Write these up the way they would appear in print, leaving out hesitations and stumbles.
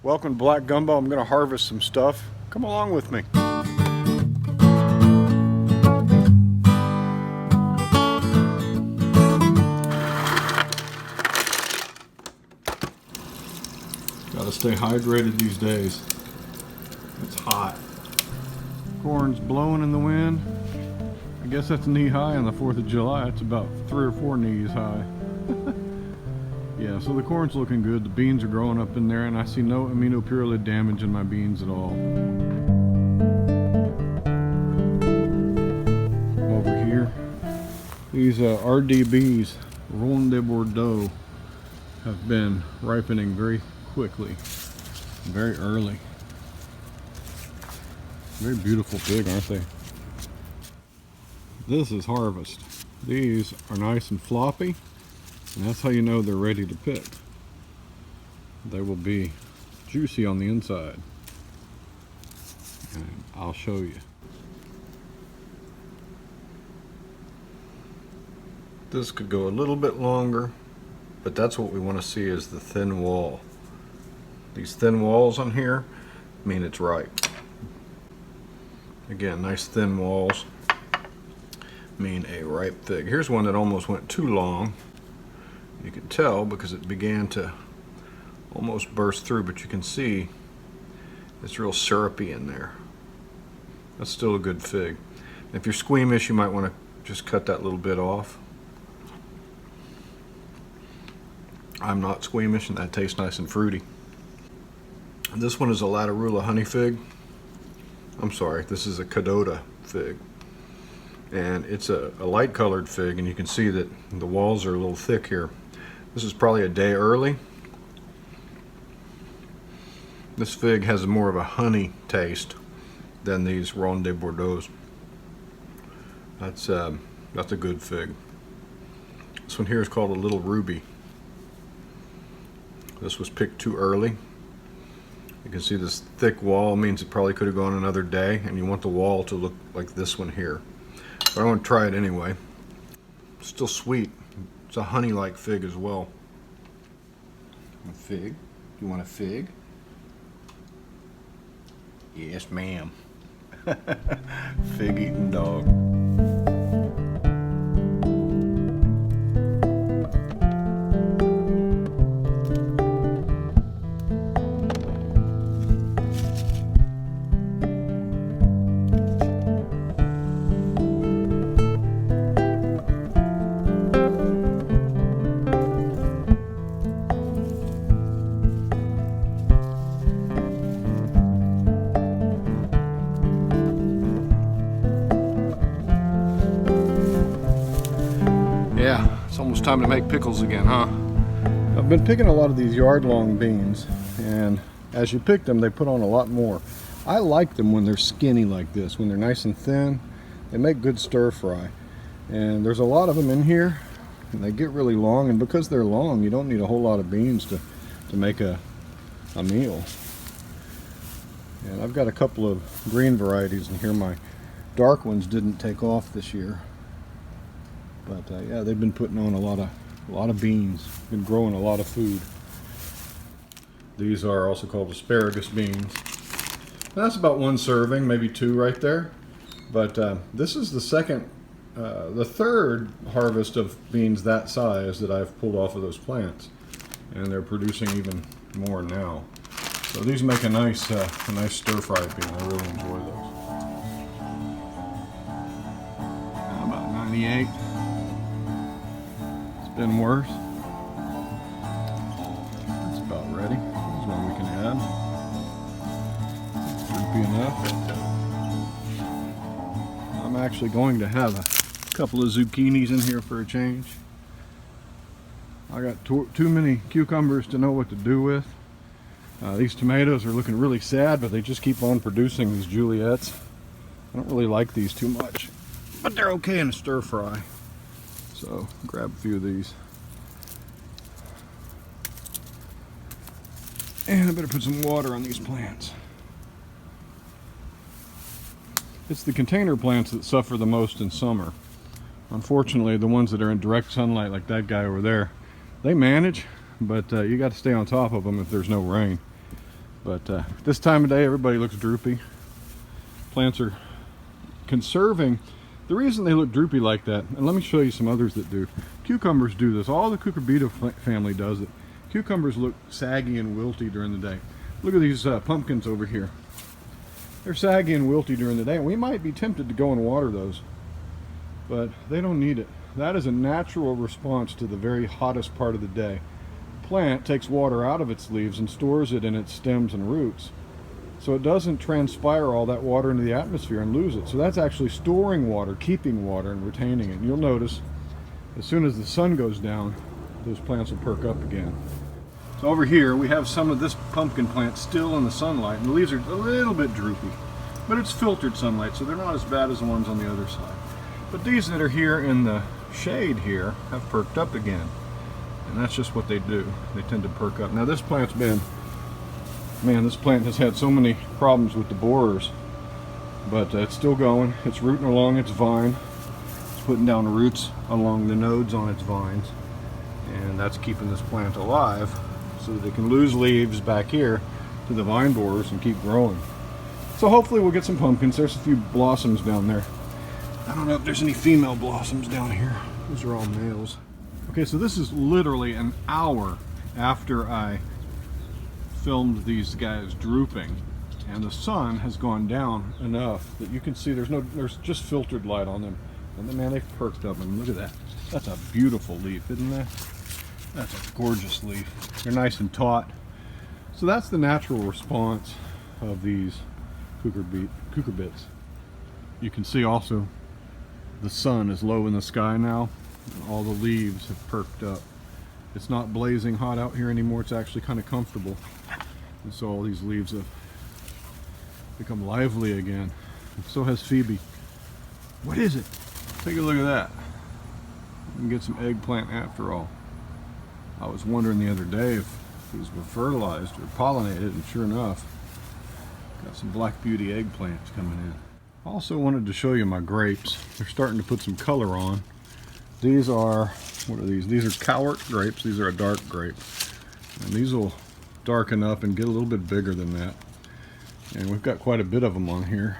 Welcome to Black Gumbo. I'm going to harvest some stuff. Come along with me. Gotta stay hydrated these days. It's hot. Corn's blowing in the wind. I guess that's knee high on the 4th of July. It's about 3 or 4 knees high. Yeah, so the corn's looking good. The beans are growing up in there, and I see no amino pyrrolid damage in my beans at all. Over here, these RDBs, Ronde de Bordeaux, have been ripening very quickly, very early. Very beautiful fig, aren't they? This is harvest. These are nice and floppy. And that's how you know they're ready to pick. They will be juicy on the inside. And I'll show you. This could go a little bit longer, but that's what we want to see is the thin wall. These thin walls on here mean it's ripe. Again, nice thin walls mean a ripe fig. Here's one that almost went too long. You can tell because it began to almost burst through, but you can see it's real syrupy in there. That's still a good fig. If you're squeamish, you might want to just cut that little bit off. I'm not squeamish, and that tastes nice and fruity. This one is a Latarula honey fig. I'm sorry, this is a Cadota fig. And it's a light colored fig, and you can see that the walls are a little thick here. This is probably a day early. This fig has more of a honey taste than these Ronde de Bordeaux. That's a good fig. This one here is called a Little Ruby. This was picked too early. You can see this thick wall means it probably could have gone another day, and you want the wall to look like this one here. But I want to try it anyway. It's still sweet. It's a honey-like fig as well. A fig? You want a fig? Yes, ma'am. Fig-eating dog. Yeah, it's almost time to make pickles again, huh? I've been picking a lot of these yard-long beans, and as you pick them, they put on a lot more. I like them when they're skinny like this, when they're nice and thin. They make good stir fry. And there's a lot of them in here, and they get really long, and because they're long, you don't need a whole lot of beans to make a meal. And I've got a couple of green varieties in here. My dark ones didn't take off this year. But yeah, they've been putting on a lot of beans. Been growing a lot of food. These are also called asparagus beans. That's about 1 serving, maybe 2 right there. But this is the third harvest of beans that size that I've pulled off of those plants, and they're producing even more now. So these make a nice stir-fried bean. I really enjoy those. About 98. Been worse. That's about ready. There's one we can add. Should be enough. I'm actually going to have a couple of zucchinis in here for a change. I got too many cucumbers to know what to do with. These tomatoes are looking really sad, but they just keep on producing these Juliettes. I don't really like these too much, but they're okay in a stir fry. So grab a few of these. And I better put some water on these plants. It's the container plants that suffer the most in summer. Unfortunately, the ones that are in direct sunlight, like that guy over there, they manage, but you got to stay on top of them if there's no rain. But this time of day, everybody looks droopy. Plants are conserving. The reason they look droopy like that, and let me show you some others that do. Cucumbers do this. All the cucurbita family does it. Cucumbers look saggy and wilty during the day. Look at these pumpkins over here. They're saggy and wilty during the day, and we might be tempted to go and water those, but they don't need it. That is a natural response to the very hottest part of the day. The plant takes water out of its leaves and stores it in its stems and roots, so it doesn't transpire all that water into the atmosphere and lose it. So that's actually storing water, keeping water, and retaining it. And you'll notice as soon as the sun goes down, those plants will perk up again. So over here we have some of this pumpkin plant still in the sunlight, and the leaves are a little bit droopy, but it's filtered sunlight, so they're not as bad as the ones on the other side. But these that are here in the shade here have perked up again, and that's just what they do. They tend to perk up. Now this plant's been, man, this plant has had so many problems with the borers, but it's still going. It's rooting along its vine. It's putting down roots along the nodes on its vines, and that's keeping this plant alive, so that it can lose leaves back here to the vine borers and keep growing. So hopefully we'll get some pumpkins. There's a few blossoms down there. I don't know if there's any female blossoms down here. Those are all males. Okay, so this is literally an hour after I filmed these guys drooping, and the sun has gone down enough that you can see there's just filtered light on them. And then, man, they've perked up, and look at that. That's a beautiful leaf, isn't that? That's a gorgeous leaf. They're nice and taut. So that's the natural response of these cucurbits. You can see also the sun is low in the sky now, and all the leaves have perked up. It's not blazing hot out here anymore. It's actually kind of comfortable. And so all these leaves have become lively again. And so has Phoebe. What is it? Take a look at that. We can get some eggplant after all. I was wondering the other day if these were fertilized or pollinated, and sure enough, got some Black Beauty eggplants coming in. I also wanted to show you my grapes. They're starting to put some color on. These are, what are these? These are Cowart grapes. These are a dark grape. And these will darken up and get a little bit bigger than that. And we've got quite a bit of them on here.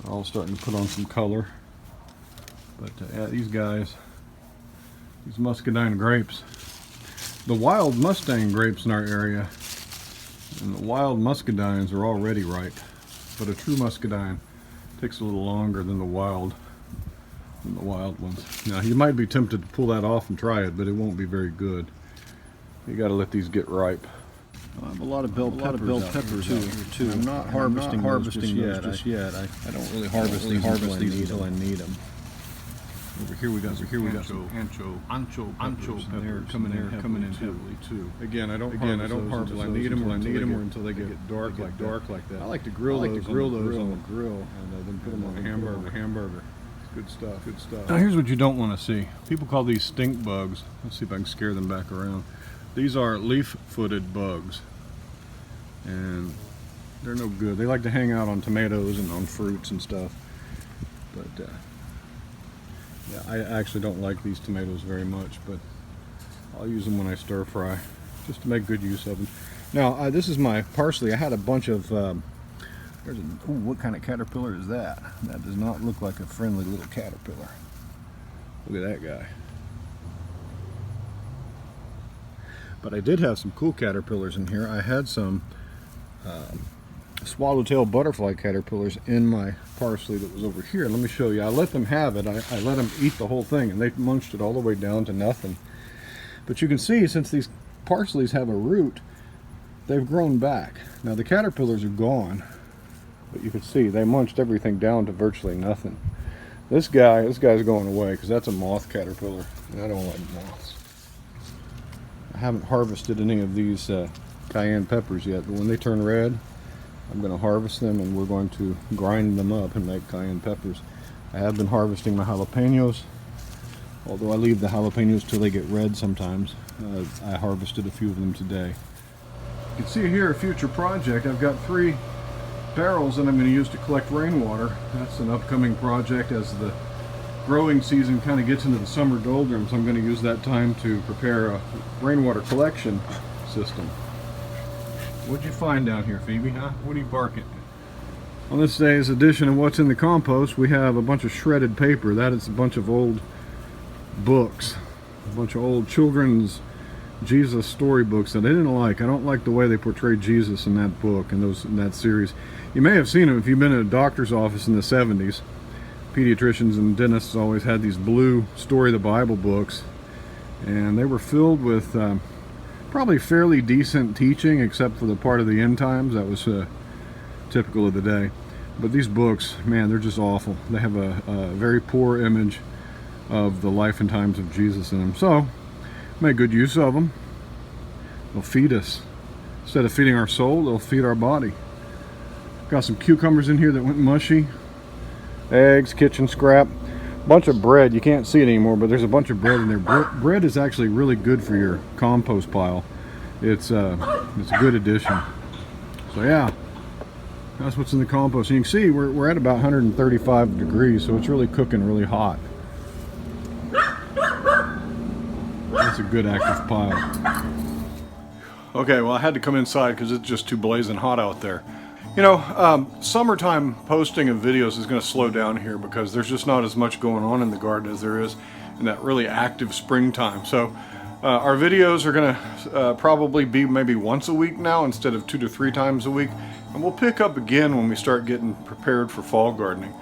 They're all starting to put on some color. But yeah, these guys, these muscadine grapes, the wild Mustang grapes in our area and the wild muscadines are already ripe, but a true muscadine takes a little longer than the wild ones. Now you might be tempted to pull that off and try it, but it won't be very good. You got to let these get ripe. I have a lot of bell peppers too. I'm not harvesting those just yet. I don't really harvest these until I need them. Over here we got some ancho peppers. They're coming in heavily too. Again, I don't harvest until I need them or until they get dark like that. I like to grill those on the grill and then put them on a hamburger. Good stuff. Now here's what you don't want to see. People call these stink bugs. Let's see if I can scare them back around. These are leaf-footed bugs, and they're no good. They like to hang out on tomatoes and on fruits and stuff. But yeah, I actually don't like these tomatoes very much, but I'll use them when I stir fry, just to make good use of them. Now this is my parsley. I had a bunch of. What kind of caterpillar is that? That does not look like a friendly little caterpillar. Look at that guy. But I did have some cool caterpillars in here. I had some swallowtail butterfly caterpillars in my parsley that was over here. Let me show you. I let them have it. I let them eat the whole thing, and they munched it all the way down to nothing. But you can see, since these parsleys have a root, they've grown back. Now the caterpillars are gone, but you can see they munched everything down to virtually nothing. This guy's going away because that's a moth caterpillar, and I don't like moths. I haven't harvested any of these cayenne peppers yet, but when they turn red, I'm going to harvest them, and we're going to grind them up and make cayenne peppers. I have been harvesting my jalapenos, although I leave the jalapenos till they get red sometimes. I harvested a few of them today. You can see here a future project. I've got 3 barrels that I'm going to use to collect rainwater. That's an upcoming project as the growing season kind of gets into the summer doldrums. I'm going to use that time to prepare a rainwater collection system. What'd you find down here, Phoebe, huh? What are you barking? On this day's edition of What's in the Compost, we have a bunch of shredded paper. That is a bunch of old books. A bunch of old children's Jesus storybooks that I didn't like. I don't like the way they portrayed Jesus in that book and in that series. You may have seen them if you've been in a doctor's office in the 70s. Pediatricians and dentists always had these blue Story of the Bible books, and they were filled with probably fairly decent teaching, except for the part of the end times that was typical of the day. But these books, man, they're just awful. They have a very poor image of the life and times of Jesus in them. So, make good use of them. They'll feed us. Instead of feeding our soul, they'll feed our body. Got some cucumbers in here that went mushy. Eggs, kitchen scrap. Bunch of bread. You can't see it anymore, but there's a bunch of bread in there. Bread is actually really good for your compost pile. It's a good addition. So yeah, that's what's in the compost. And you can see we're at about 135 degrees, so it's really cooking really hot. That's a good active pile. Okay, well I had to come inside because it's just too blazing hot out there. You know, summertime posting of videos is going to slow down here because there's just not as much going on in the garden as there is in that really active springtime. So our videos are going to probably be maybe once a week now instead of 2 to 3 times a week. And we'll pick up again when we start getting prepared for fall gardening.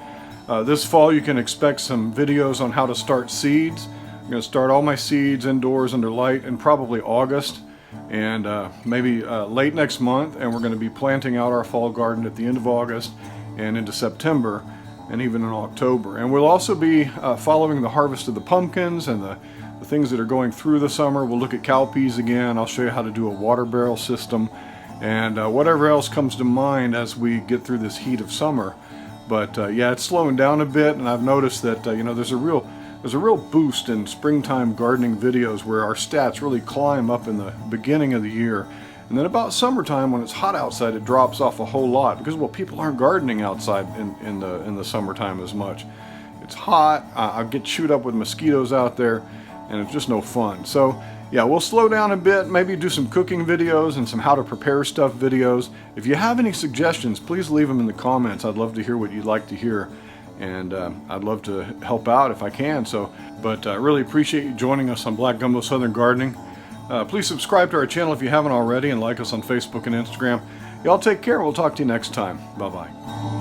This fall you can expect some videos on how to start seeds. I'm going to start all my seeds indoors under light in probably August. And maybe late next month, and we're going to be planting out our fall garden at the end of August and into September and even in October. And we'll also be following the harvest of the pumpkins and the things that are going through the summer. We'll look at cowpeas again. I'll show you how to do a water barrel system and whatever else comes to mind as we get through this heat of summer. But yeah, it's slowing down a bit, and I've noticed that you know, there's a real boost in springtime gardening videos where our stats really climb up in the beginning of the year. And then about summertime when it's hot outside, it drops off a whole lot because, well, people aren't gardening outside in the summertime as much. It's hot, I get chewed up with mosquitoes out there, and it's just no fun. So yeah, we'll slow down a bit, maybe do some cooking videos and some how to prepare stuff videos. If you have any suggestions, please leave them in the comments. I'd love to hear what you'd like to hear. And I'd love to help out if I can. But I really appreciate you joining us on Black Gumbo Southern Gardening. Please subscribe to our channel if you haven't already, and like us on Facebook and Instagram. Y'all take care. We'll talk to you next time. Bye-bye.